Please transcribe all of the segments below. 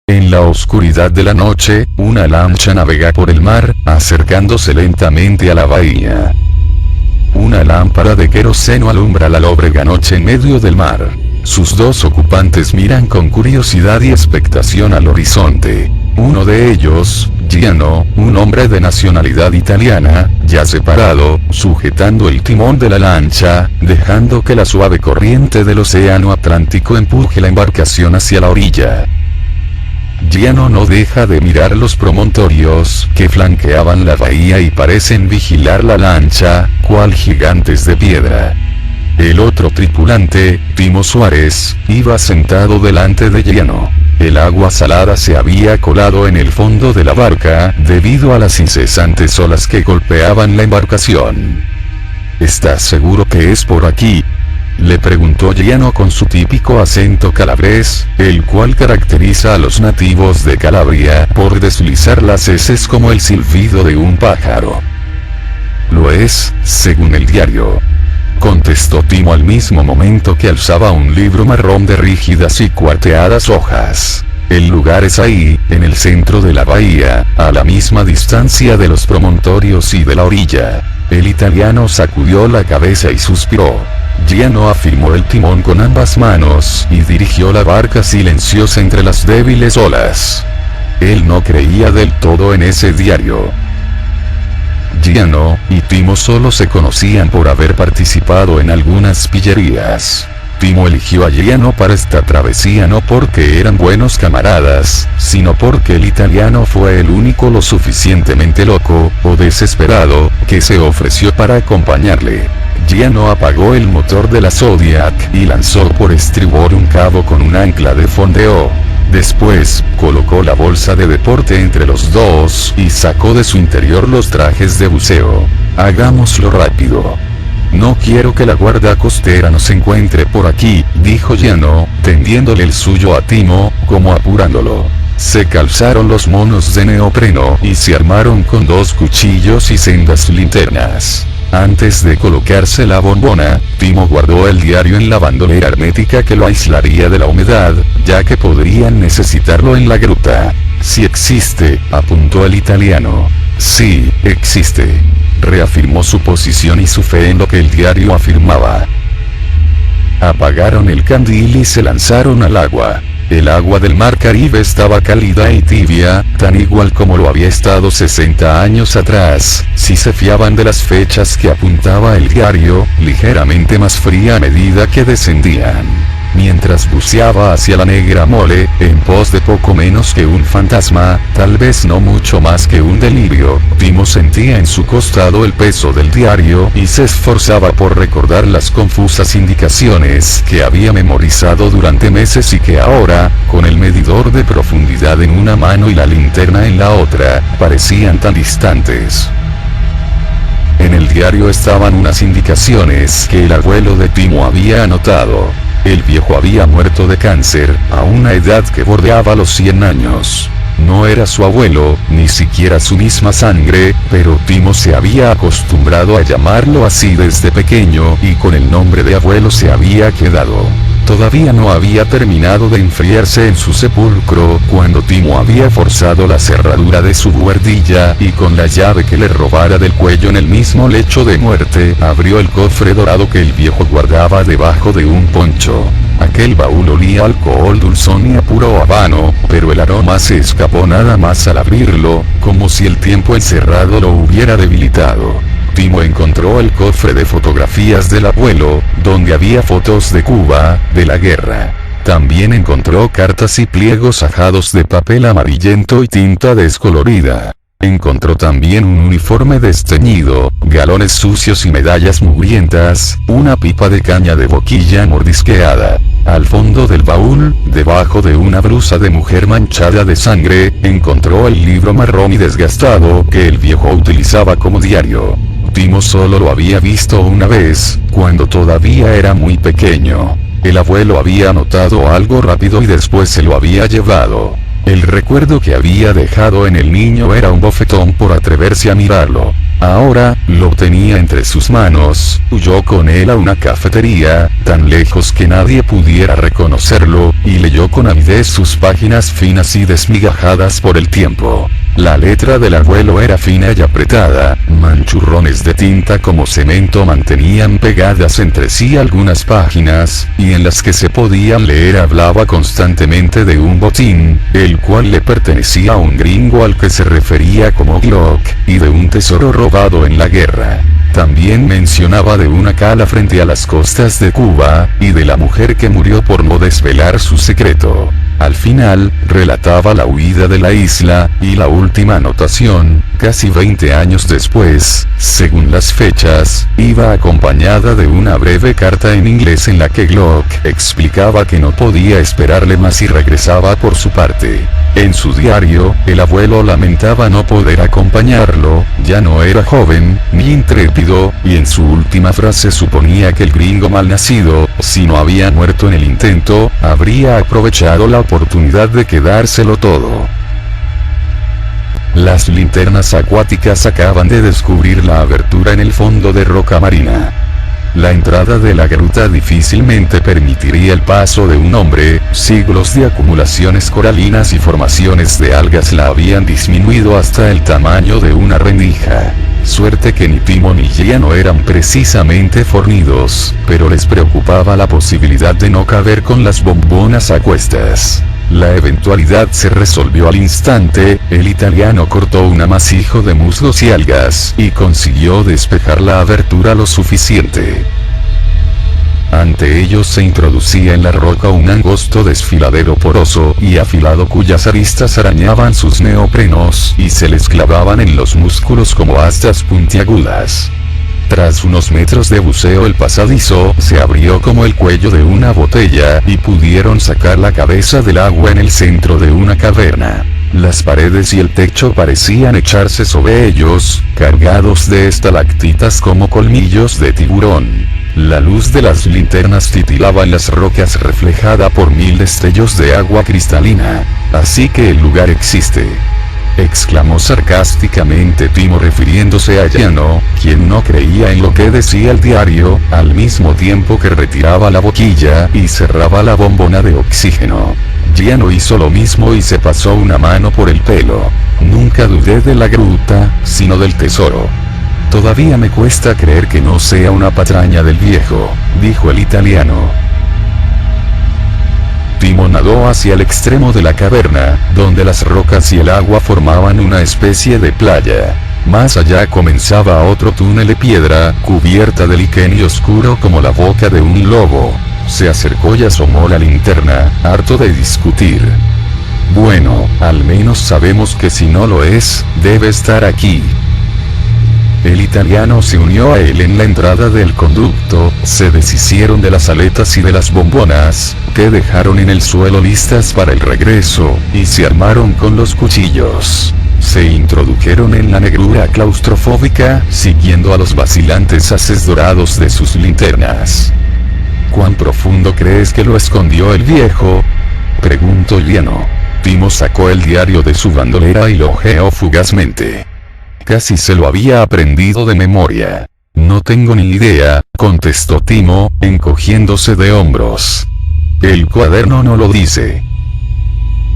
En la oscuridad de la noche, una lancha navega por el mar, acercándose lentamente a la bahía. Una lámpara de queroseno alumbra la lóbrega noche en medio del mar. Sus dos ocupantes miran con curiosidad y expectación al horizonte. Uno de ellos, Giano, un hombre de nacionalidad italiana, yace parado, sujetando el timón de la lancha, dejando que la suave corriente del océano Atlántico empuje la embarcación hacia la orilla. Giano no deja de mirar los promontorios que flanqueaban la bahía y parecen vigilar la lancha, cual gigantes de piedra. El otro tripulante, Timo Suárez, iba sentado delante de Giano. El agua salada se había colado en el fondo de la barca, debido a las incesantes olas que golpeaban la embarcación. ¿Estás seguro que es por aquí?, le preguntó Giano con su típico acento calabrés, el cual caracteriza a los nativos de Calabria por deslizar las heces como el silbido de un pájaro. Lo es, según el diario, contestó Timo al mismo momento que alzaba un libro marrón de rígidas y cuarteadas hojas. El lugar es ahí, en el centro de la bahía, a la misma distancia de los promontorios y de la orilla. El italiano sacudió la cabeza y suspiró. Giano afirmó el timón con ambas manos y dirigió la barca silenciosa entre las débiles olas. Él no creía del todo en ese diario. Giano y Timo solo se conocían por haber participado en algunas pillerías. Timo eligió a Giano para esta travesía no porque eran buenos camaradas, sino porque el italiano fue el único lo suficientemente loco, o desesperado, que se ofreció para acompañarle. Giano apagó el motor de la Zodiac y lanzó por estribor un cabo con un ancla de fondeo. Después, colocó la bolsa de deporte entre los dos y sacó de su interior los trajes de buceo. Hagámoslo rápido. No quiero que la guardia costera nos encuentre por aquí, dijo Giano, tendiéndole el suyo a Timo, como apurándolo. Se calzaron los monos de neopreno y se armaron con 2 cuchillos y sendas linternas. Antes de colocarse la bombona, Timo guardó el diario en la bandolera hermética que lo aislaría de la humedad, ya que podrían necesitarlo en la gruta. Si existe, apuntó el italiano. Sí, existe. Reafirmó su posición y su fe en lo que el diario afirmaba. Apagaron el candil y se lanzaron al agua. El agua del mar Caribe estaba cálida y tibia, tan igual como lo había estado 60 años atrás, si se fiaban de las fechas que apuntaba el diario, ligeramente más fría a medida que descendían. Mientras buceaba hacia la negra mole, en pos de poco menos que un fantasma, tal vez no mucho más que un delirio, Timo sentía en su costado el peso del diario y se esforzaba por recordar las confusas indicaciones que había memorizado durante meses y que ahora, con el medidor de profundidad en una mano y la linterna en la otra, parecían tan distantes. En el diario estaban unas indicaciones que el abuelo de Timo había anotado. El viejo había muerto de cáncer, a una edad que bordeaba los 100 años. No era su abuelo, ni siquiera su misma sangre, pero Timo se había acostumbrado a llamarlo así desde pequeño y con el nombre de abuelo se había quedado. Todavía no había terminado de enfriarse en su sepulcro cuando Timo había forzado la cerradura de su buhardilla y con la llave que le robara del cuello en el mismo lecho de muerte abrió el cofre dorado que el viejo guardaba debajo de un poncho. Aquel baúl olía a alcohol dulzón y a puro habano, pero el aroma se escapó nada más al abrirlo, como si el tiempo encerrado lo hubiera debilitado. Timo encontró el cofre de fotografías del abuelo, donde había fotos de Cuba, de la guerra. También encontró cartas y pliegos ajados de papel amarillento y tinta descolorida. Encontró también un uniforme desteñido, galones sucios y medallas mugrientas, una pipa de caña de boquilla mordisqueada. Al fondo del baúl, debajo de una blusa de mujer manchada de sangre, encontró el libro marrón y desgastado que el viejo utilizaba como diario. Timo solo lo había visto una vez, cuando todavía era muy pequeño. El abuelo había anotado algo rápido y después se lo había llevado. El recuerdo que había dejado en el niño era un bofetón por atreverse a mirarlo. Ahora, lo tenía entre sus manos, huyó con él a una cafetería, tan lejos que nadie pudiera reconocerlo, y leyó con avidez sus páginas finas y desmigajadas por el tiempo. La letra del abuelo era fina y apretada, manchurrones de tinta como cemento mantenían pegadas entre sí algunas páginas, y en las que se podían leer hablaba constantemente de un botín, el cual le pertenecía a un gringo al que se refería como Glock, y de un tesoro robado en la guerra. También mencionaba de una cala frente a las costas de Cuba, y de la mujer que murió por no desvelar su secreto. Al final, relataba la huida de la isla, y la última anotación, casi 20 años después, según las fechas, iba acompañada de una breve carta en inglés en la que Glock explicaba que no podía esperarle más y regresaba por su parte. En su diario, el abuelo lamentaba no poder acompañarlo, ya no era joven, ni intrépido, y en su última frase suponía que el gringo malnacido, si no había muerto en el intento, habría aprovechado la oportunidad de quedárselo todo. Las linternas acuáticas acaban de descubrir la abertura en el fondo de roca marina. La entrada de la gruta difícilmente permitiría el paso de un hombre, siglos de acumulaciones coralinas y formaciones de algas la habían disminuido hasta el tamaño de una rendija. Suerte que ni Timo ni Giano eran precisamente fornidos, pero les preocupaba la posibilidad de no caber con las bombonas a cuestas. La eventualidad se resolvió al instante, el italiano cortó un amasijo de musgos y algas, y consiguió despejar la abertura lo suficiente. Ante ellos se introducía en la roca un angosto desfiladero poroso y afilado cuyas aristas arañaban sus neoprenos y se les clavaban en los músculos como astas puntiagudas. Tras unos metros de buceo el pasadizo se abrió como el cuello de una botella y pudieron sacar la cabeza del agua en el centro de una caverna. Las paredes y el techo parecían echarse sobre ellos, cargados de estalactitas como colmillos de tiburón. La luz de las linternas titilaba en las rocas reflejada por 1000 destellos de agua cristalina. Así que el lugar existe, exclamó sarcásticamente Timo refiriéndose a Giano, quien no creía en lo que decía el diario, al mismo tiempo que retiraba la boquilla y cerraba la bombona de oxígeno. Giano hizo lo mismo y se pasó una mano por el pelo. Nunca dudé de la gruta, sino del tesoro. Todavía me cuesta creer que no sea una patraña del viejo, dijo el italiano. Timo nadó hacia el extremo de la caverna, donde las rocas y el agua formaban una especie de playa. Más allá comenzaba otro túnel de piedra, cubierta de liquen y oscuro como la boca de un lobo. Se acercó y asomó la linterna, harto de discutir. Bueno, al menos sabemos que si no lo es, debe estar aquí. El italiano se unió a él en la entrada del conducto, se deshicieron de las aletas y de las bombonas, que dejaron en el suelo listas para el regreso, y se armaron con los cuchillos. Se introdujeron en la negrura claustrofóbica, siguiendo a los vacilantes haces dorados de sus linternas. ¿Cuán profundo crees que lo escondió el viejo?, preguntó Giano. Timo sacó el diario de su bandolera y lo hojeó fugazmente. Casi se lo había aprendido de memoria. No tengo ni idea, contestó Timo, encogiéndose de hombros. El cuaderno no lo dice.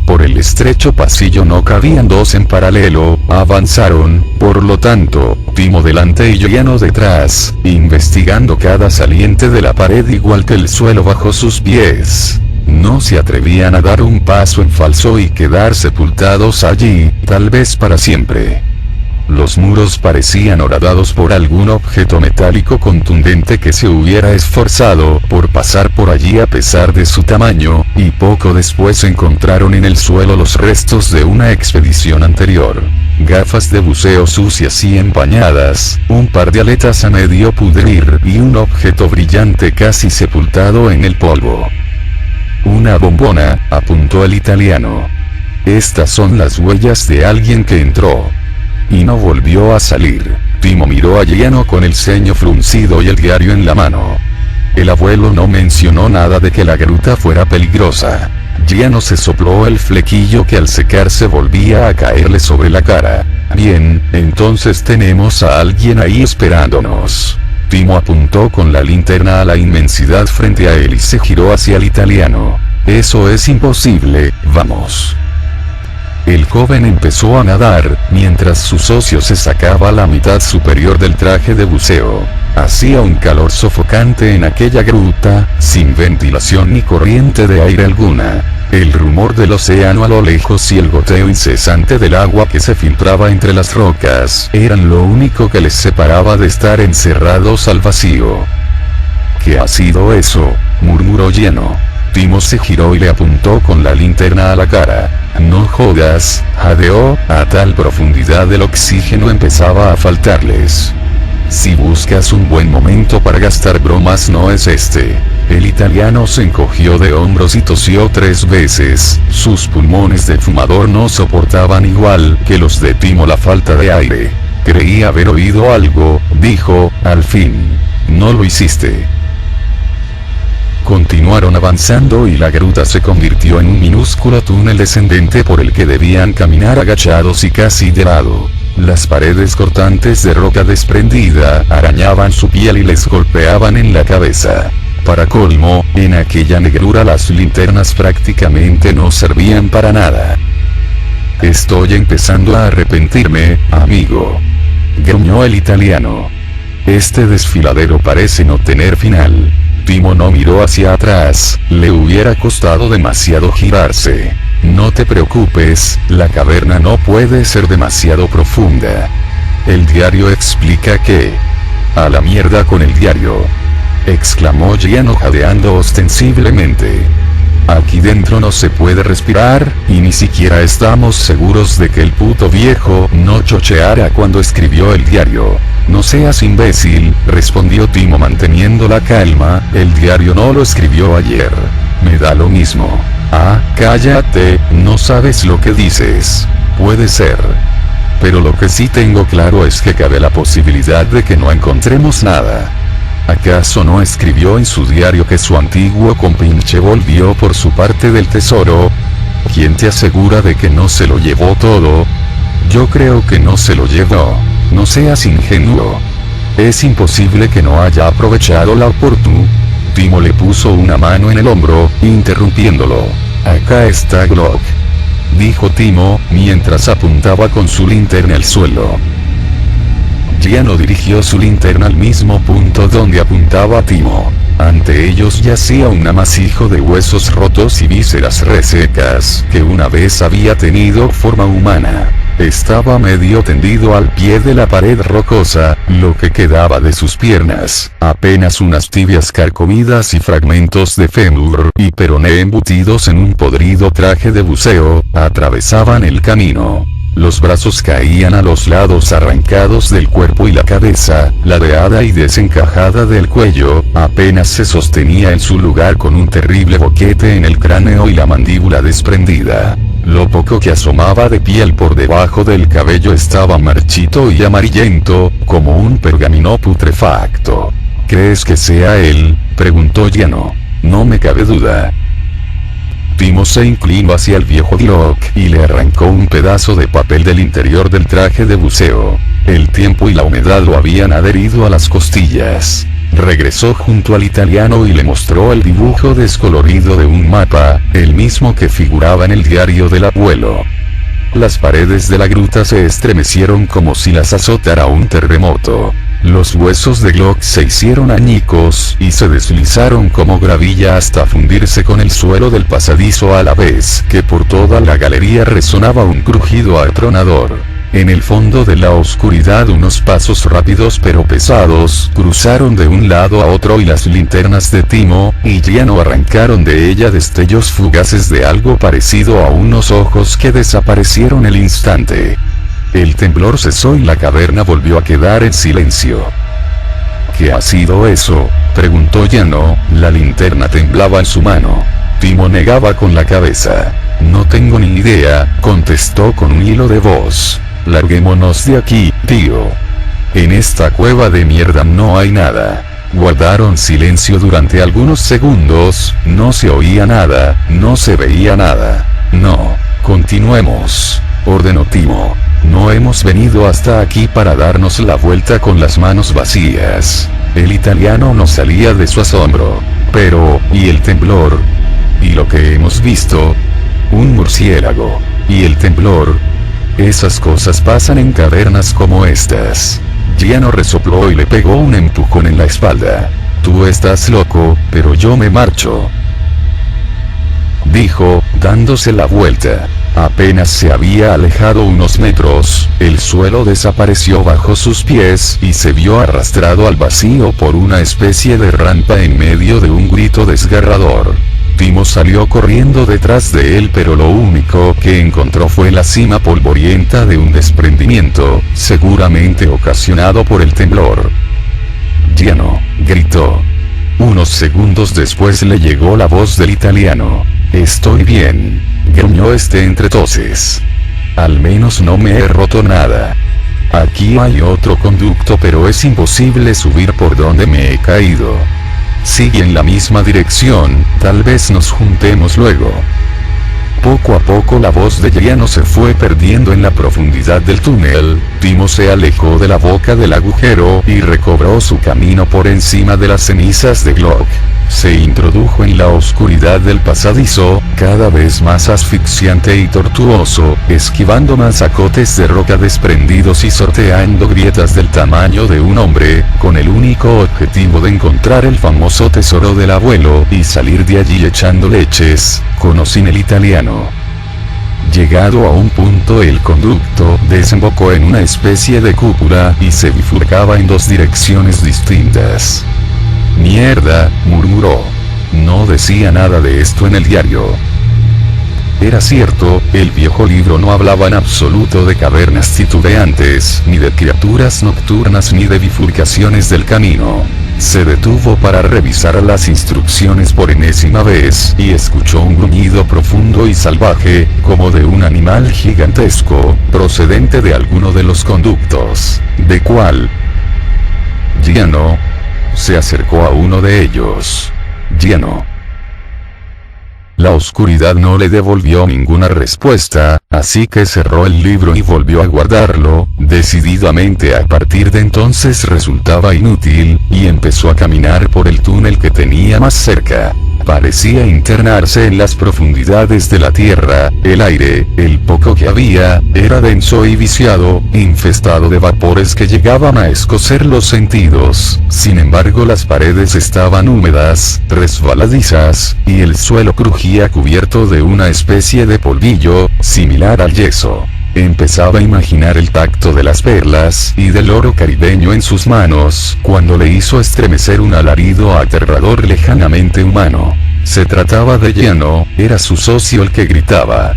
Por el estrecho pasillo no cabían dos en paralelo, avanzaron, por lo tanto, Timo delante y Giano detrás, investigando cada saliente de la pared igual que el suelo bajo sus pies. No se atrevían a dar un paso en falso y quedar sepultados allí, tal vez para siempre. Los muros parecían horadados por algún objeto metálico contundente que se hubiera esforzado por pasar por allí a pesar de su tamaño, y poco después encontraron en el suelo los restos de una expedición anterior. Gafas de buceo sucias y empañadas, un par de aletas a medio pudrir y un objeto brillante casi sepultado en el polvo. Una bombona, apuntó el italiano. Estas son las huellas de alguien que entró y no volvió a salir. Timo miró a Giano con el ceño fruncido y el diario en la mano. El abuelo no mencionó nada de que la gruta fuera peligrosa. Giano se sopló el flequillo que al secarse volvía a caerle sobre la cara. Bien, entonces tenemos a alguien ahí esperándonos. Timo apuntó con la linterna a la inmensidad frente a él y se giró hacia el italiano. Eso es imposible, vamos. El joven empezó a nadar, mientras su socio se sacaba la mitad superior del traje de buceo. Hacía un calor sofocante en aquella gruta, sin ventilación ni corriente de aire alguna. El rumor del océano a lo lejos y el goteo incesante del agua que se filtraba entre las rocas eran lo único que les separaba de estar encerrados al vacío. ¿Qué ha sido eso?, murmuró Giano. Timo se giró y le apuntó con la linterna a la cara. No jodas, jadeó, a tal profundidad el oxígeno empezaba a faltarles. Si buscas un buen momento para gastar bromas no es este. El italiano se encogió de hombros y tosió 3 veces, sus pulmones de fumador no soportaban igual que los de Timo la falta de aire. Creí haber oído algo, dijo, al fin. No lo hiciste. Continuaron avanzando y la gruta se convirtió en un minúsculo túnel descendente por el que debían caminar agachados y casi de lado. Las paredes cortantes de roca desprendida arañaban su piel y les golpeaban en la cabeza. Para colmo, en aquella negrura las linternas prácticamente no servían para nada. Estoy empezando a arrepentirme, amigo. Gruñó el italiano. Este desfiladero parece no tener final. Timo no miró hacia atrás, le hubiera costado demasiado girarse. No te preocupes, la caverna no puede ser demasiado profunda. El diario explica que... A la mierda con el diario, exclamó Giano jadeando ostensiblemente. Aquí dentro no se puede respirar, y ni siquiera estamos seguros de que el puto viejo no chocheara cuando escribió el diario. No seas imbécil, respondió Timo manteniendo la calma, el diario no lo escribió ayer. Me da lo mismo. Ah, cállate, no sabes lo que dices. Puede ser. Pero lo que sí tengo claro es que cabe la posibilidad de que no encontremos nada. ¿Acaso no escribió en su diario que su antiguo compinche volvió por su parte del tesoro? ¿Quién te asegura de que no se lo llevó todo? Yo creo que no se lo llevó. No seas ingenuo. Es imposible que no haya aprovechado la oportunidad. Timo le puso una mano en el hombro, interrumpiéndolo. Acá está Glock, dijo Timo, mientras apuntaba con su linterna al suelo. Giano dirigió su linterna al mismo punto donde apuntaba Timo. Ante ellos yacía un amasijo de huesos rotos y vísceras resecas, que una vez había tenido forma humana. Estaba medio tendido al pie de la pared rocosa, lo que quedaba de sus piernas, apenas unas tibias carcomidas y fragmentos de fémur y peroné embutidos en un podrido traje de buceo, atravesaban el camino. Los brazos caían a los lados arrancados del cuerpo y la cabeza, ladeada y desencajada del cuello, apenas se sostenía en su lugar con un terrible boquete en el cráneo y la mandíbula desprendida. Lo poco que asomaba de piel por debajo del cabello estaba marchito y amarillento, como un pergamino putrefacto. ¿Crees que sea él?, preguntó Giano. No me cabe duda. Timo se inclinó hacia el viejo Glock y le arrancó un pedazo de papel del interior del traje de buceo. El tiempo y la humedad lo habían adherido a las costillas. Regresó junto al italiano y le mostró el dibujo descolorido de un mapa, el mismo que figuraba en el diario del abuelo. Las paredes de la gruta se estremecieron como si las azotara un terremoto. Los huesos de Glock se hicieron añicos y se deslizaron como gravilla hasta fundirse con el suelo del pasadizo a la vez que por toda la galería resonaba un crujido atronador. En el fondo de la oscuridad unos pasos rápidos pero pesados cruzaron de un lado a otro y las linternas de Timo y Giano arrancaron de ella destellos fugaces de algo parecido a unos ojos que desaparecieron al instante. El temblor cesó y la caverna volvió a quedar en silencio. ¿Qué ha sido eso?, preguntó Giano, la linterna temblaba en su mano. Timo negaba con la cabeza. No tengo ni idea, contestó con un hilo de voz. Larguémonos de aquí, tío. En esta cueva de mierda no hay nada. Guardaron silencio durante algunos segundos, no se oía nada, no se veía nada. No, continuemos, ordenó Timo. No hemos venido hasta aquí para darnos la vuelta con las manos vacías. El italiano no salía de su asombro. Pero, ¿y el temblor? ¿Y lo que hemos visto? Un murciélago. ¿Y el temblor? Esas cosas pasan en cavernas como estas. Giano resopló y le pegó un empujón en la espalda. Tú estás loco, pero yo me marcho, dijo, dándose la vuelta. Apenas se había alejado unos metros, el suelo desapareció bajo sus pies y se vio arrastrado al vacío por una especie de rampa en medio de un grito desgarrador. Timo salió corriendo detrás de él, pero lo único que encontró fue la cima polvorienta de un desprendimiento, seguramente ocasionado por el temblor. Giano, gritó. Unos segundos después le llegó la voz del italiano. Estoy bien, gruñó este entre toses. Al menos no me he roto nada. Aquí hay otro conducto, pero es imposible subir por donde me he caído. Sigue en la misma dirección, tal vez nos juntemos luego. Poco a poco la voz de Giano se fue perdiendo en la profundidad del túnel. Timo se alejó de la boca del agujero y recobró su camino por encima de las cenizas de Glock. Se introdujo en la oscuridad del pasadizo, cada vez más asfixiante y tortuoso, esquivando masacotes de roca desprendidos y sorteando grietas del tamaño de un hombre, con el único objetivo de encontrar el famoso tesoro del abuelo y salir de allí echando leches, con o sin el italiano. Llegado a un punto, el conducto desembocó en una especie de cúpula y se bifurcaba en dos direcciones distintas. Mierda, murmuró. No decía nada de esto en el diario. Era cierto, el viejo libro no hablaba en absoluto de cavernas titubeantes, ni de criaturas nocturnas, ni de bifurcaciones del camino. Se detuvo para revisar las instrucciones por enésima vez y escuchó un gruñido profundo y salvaje, como de un animal gigantesco, procedente de alguno de los conductos. ¿De cuál? Giano se acercó a uno de ellos. Giano. La oscuridad no le devolvió ninguna respuesta, así que cerró el libro y volvió a guardarlo, decididamente. A partir de entonces resultaba inútil, y empezó a caminar por el túnel que tenía más cerca. Parecía internarse en las profundidades de la tierra. El aire, el poco que había, era denso y viciado, infestado de vapores que llegaban a escocer los sentidos. Sin embargo, las paredes estaban húmedas, resbaladizas, y el suelo crujía cubierto de una especie de polvillo, similar al yeso. Empezaba a imaginar el tacto de las perlas y del oro caribeño en sus manos, cuando le hizo estremecer un alarido aterrador lejanamente humano. Se trataba de Giano, era su socio el que gritaba.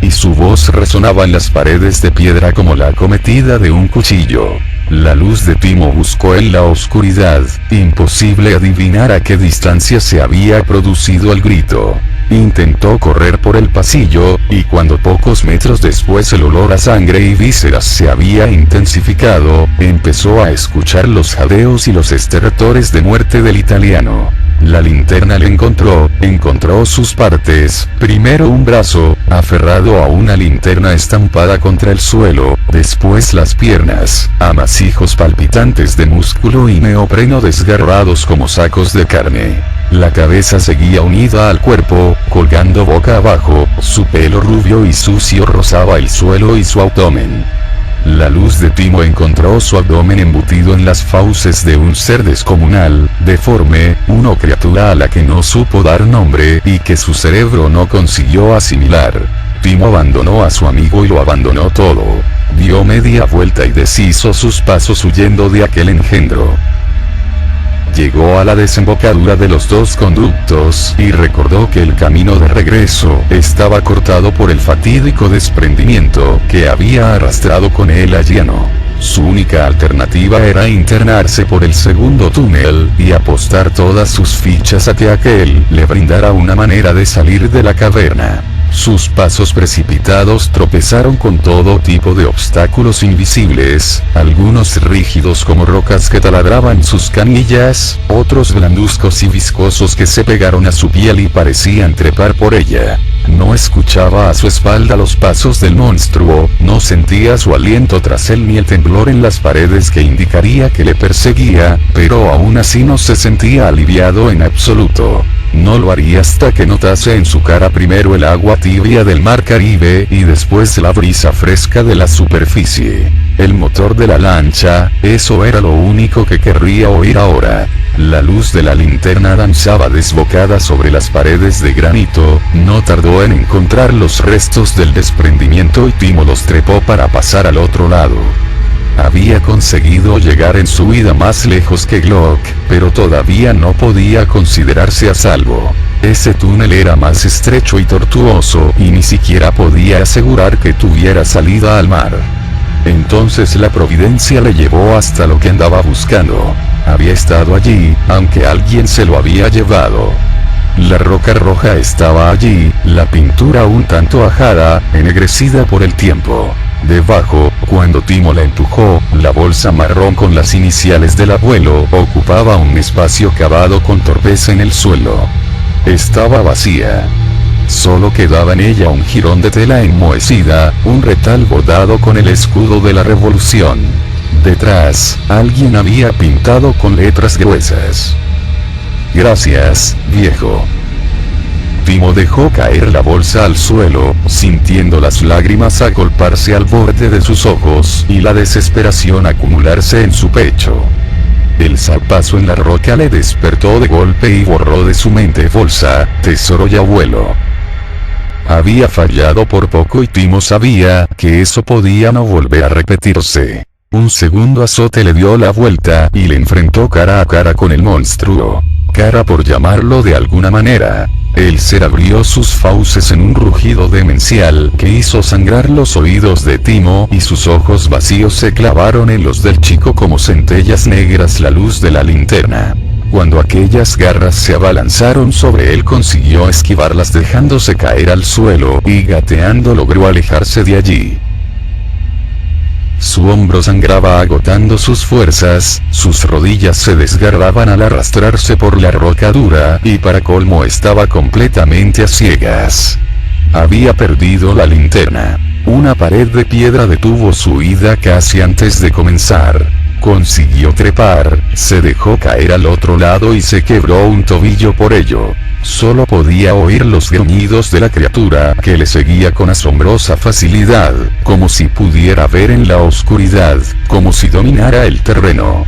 Y su voz resonaba en las paredes de piedra como la acometida de un cuchillo. La luz de Timo buscó en la oscuridad, imposible adivinar a qué distancia se había producido el grito. Intentó correr por el pasillo, y cuando pocos metros después el olor a sangre y vísceras se había intensificado, empezó a escuchar los jadeos y los estertores de muerte del italiano. La linterna le encontró sus partes, primero un brazo, aferrado a una linterna estampada contra el suelo, después las piernas, amasijos palpitantes de músculo y neopreno desgarrados como sacos de carne. La cabeza seguía unida al cuerpo, colgando boca abajo, su pelo rubio y sucio rozaba el suelo y su abdomen. La luz de Timo encontró su abdomen embutido en las fauces de un ser descomunal, deforme, una criatura a la que no supo dar nombre y que su cerebro no consiguió asimilar. Timo abandonó a su amigo y lo abandonó todo. Dio media vuelta y deshizo sus pasos huyendo de aquel engendro. Llegó a la desembocadura de los dos conductos y recordó que el camino de regreso estaba cortado por el fatídico desprendimiento que había arrastrado con él a Giano. Su única alternativa era internarse por el segundo túnel y apostar todas sus fichas a que aquel le brindara una manera de salir de la caverna. Sus pasos precipitados tropezaron con todo tipo de obstáculos invisibles, algunos rígidos como rocas que taladraban sus canillas, otros blanduzcos y viscosos que se pegaron a su piel y parecían trepar por ella. No escuchaba a su espalda los pasos del monstruo, no sentía su aliento tras él ni el temblor en las paredes que indicaría que le perseguía, pero aún así no se sentía aliviado en absoluto. No lo haría hasta que notase en su cara primero el agua tibia del mar Caribe y después la brisa fresca de la superficie. El motor de la lancha, eso era lo único que querría oír ahora. La luz de la linterna danzaba desbocada sobre las paredes de granito, no tardó en encontrar los restos del desprendimiento y Timo los trepó para pasar al otro lado. Había conseguido llegar en su huida más lejos que Glock, pero todavía no podía considerarse a salvo. Ese túnel era más estrecho y tortuoso y ni siquiera podía asegurar que tuviera salida al mar. Entonces la providencia le llevó hasta lo que andaba buscando. Había estado allí, aunque alguien se lo había llevado. La roca roja estaba allí, la pintura un tanto ajada, ennegrecida por el tiempo. Debajo, cuando Timo la empujó, la bolsa marrón con las iniciales del abuelo ocupaba un espacio cavado con torpeza en el suelo. Estaba vacía. Solo quedaba en ella un jirón de tela enmohecida, un retal bordado con el escudo de la revolución. Detrás, alguien había pintado con letras gruesas: "Gracias, viejo". Timo dejó caer la bolsa al suelo, sintiendo las lágrimas agolparse al borde de sus ojos y la desesperación acumularse en su pecho. El zarpazo en la roca le despertó de golpe y borró de su mente bolsa, tesoro y abuelo. Había fallado por poco y Timo sabía que eso podía no volver a repetirse. Un segundo azote le dio la vuelta y le enfrentó cara a cara con el monstruo. Cara por llamarlo de alguna manera. El ser abrió sus fauces en un rugido demencial que hizo sangrar los oídos de Timo y sus ojos vacíos se clavaron en los del chico como centellas negras la luz de la linterna. Cuando aquellas garras se abalanzaron sobre él consiguió esquivarlas dejándose caer al suelo y gateando logró alejarse de allí. Su hombro sangraba agotando sus fuerzas, sus rodillas se desgarraban al arrastrarse por la roca dura y para colmo estaba completamente a ciegas. Había perdido la linterna. Una pared de piedra detuvo su huida casi antes de comenzar. Consiguió trepar, se dejó caer al otro lado y se quebró un tobillo por ello. Solo podía oír los gruñidos de la criatura que le seguía con asombrosa facilidad, como si pudiera ver en la oscuridad, como si dominara el terreno.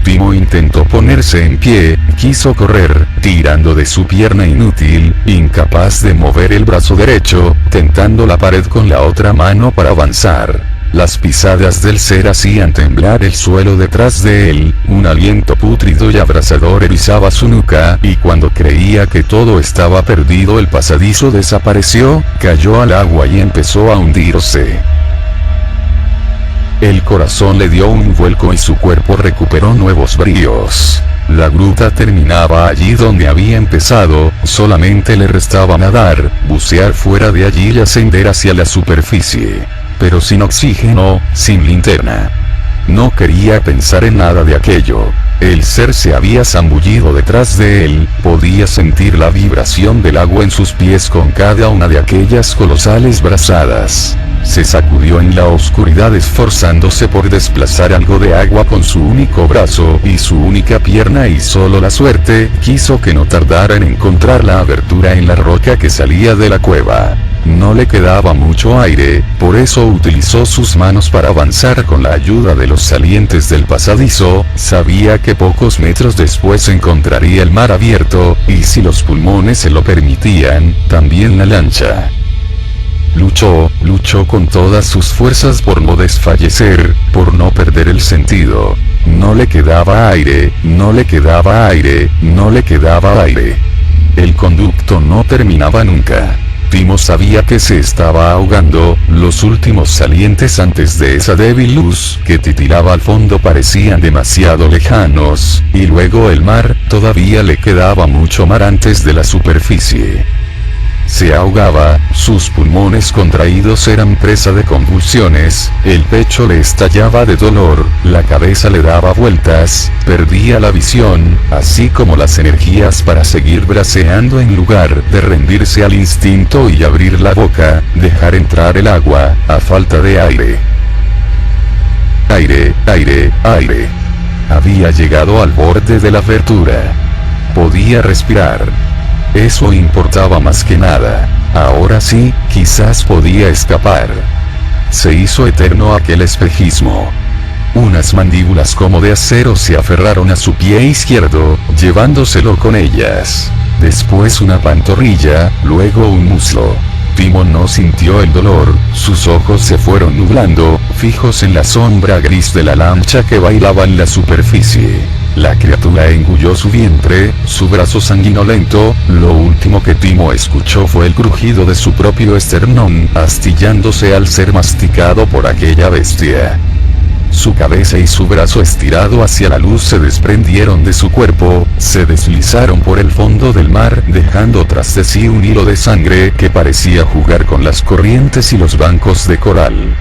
Timo intentó ponerse en pie, quiso correr, tirando de su pierna inútil, incapaz de mover el brazo derecho, tentando la pared con la otra mano para avanzar. Las pisadas del ser hacían temblar el suelo detrás de él, un aliento pútrido y abrasador erizaba su nuca, y cuando creía que todo estaba perdido el pasadizo desapareció, cayó al agua y empezó a hundirse. El corazón le dio un vuelco y su cuerpo recuperó nuevos bríos. La gruta terminaba allí donde había empezado, solamente le restaba nadar, bucear fuera de allí y ascender hacia la superficie. Pero sin oxígeno, sin linterna. No quería pensar en nada de aquello. El ser se había zambullido detrás de él, podía sentir la vibración del agua en sus pies con cada una de aquellas colosales brazadas. Se sacudió en la oscuridad esforzándose por desplazar algo de agua con su único brazo y su única pierna y solo la suerte quiso que no tardara en encontrar la abertura en la roca que salía de la cueva. No le quedaba mucho aire, por eso utilizó sus manos para avanzar con la ayuda de los salientes del pasadizo, sabía que pocos metros después encontraría el mar abierto, y si los pulmones se lo permitían, también la lancha. Luchó con todas sus fuerzas por no desfallecer, por no perder el sentido. No le quedaba aire, no le quedaba aire, no le quedaba aire. El conducto no terminaba nunca. Timo sabía que se estaba ahogando, los últimos salientes antes de esa débil luz que titilaba al fondo parecían demasiado lejanos, y luego el mar, todavía le quedaba mucho mar antes de la superficie. Se ahogaba, sus pulmones contraídos eran presa de convulsiones, el pecho le estallaba de dolor, la cabeza le daba vueltas, perdía la visión, así como las energías para seguir braceando en lugar de rendirse al instinto y abrir la boca, dejar entrar el agua, a falta de aire. Aire, aire, aire. Había llegado al borde de la abertura. Podía respirar. Eso importaba más que nada. Ahora sí, quizás podía escapar. Se hizo eterno aquel espejismo. Unas mandíbulas como de acero se aferraron a su pie izquierdo, llevándoselo con ellas. Después una pantorrilla, luego un muslo. Timo no sintió el dolor, sus ojos se fueron nublando, fijos en la sombra gris de la lancha que bailaba en la superficie. La criatura engulló su vientre, su brazo sanguinolento, lo último que Timo escuchó fue el crujido de su propio esternón, astillándose al ser masticado por aquella bestia. Su cabeza y su brazo estirado hacia la luz se desprendieron de su cuerpo, se deslizaron por el fondo del mar, dejando tras de sí un hilo de sangre que parecía jugar con las corrientes y los bancos de coral.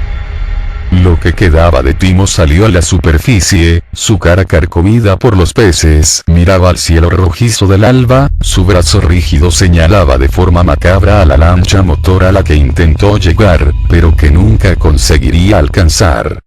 Lo que quedaba de Timo salió a la superficie, su cara carcomida por los peces miraba al cielo rojizo del alba, su brazo rígido señalaba de forma macabra a la lancha motor a la que intentó llegar, pero que nunca conseguiría alcanzar.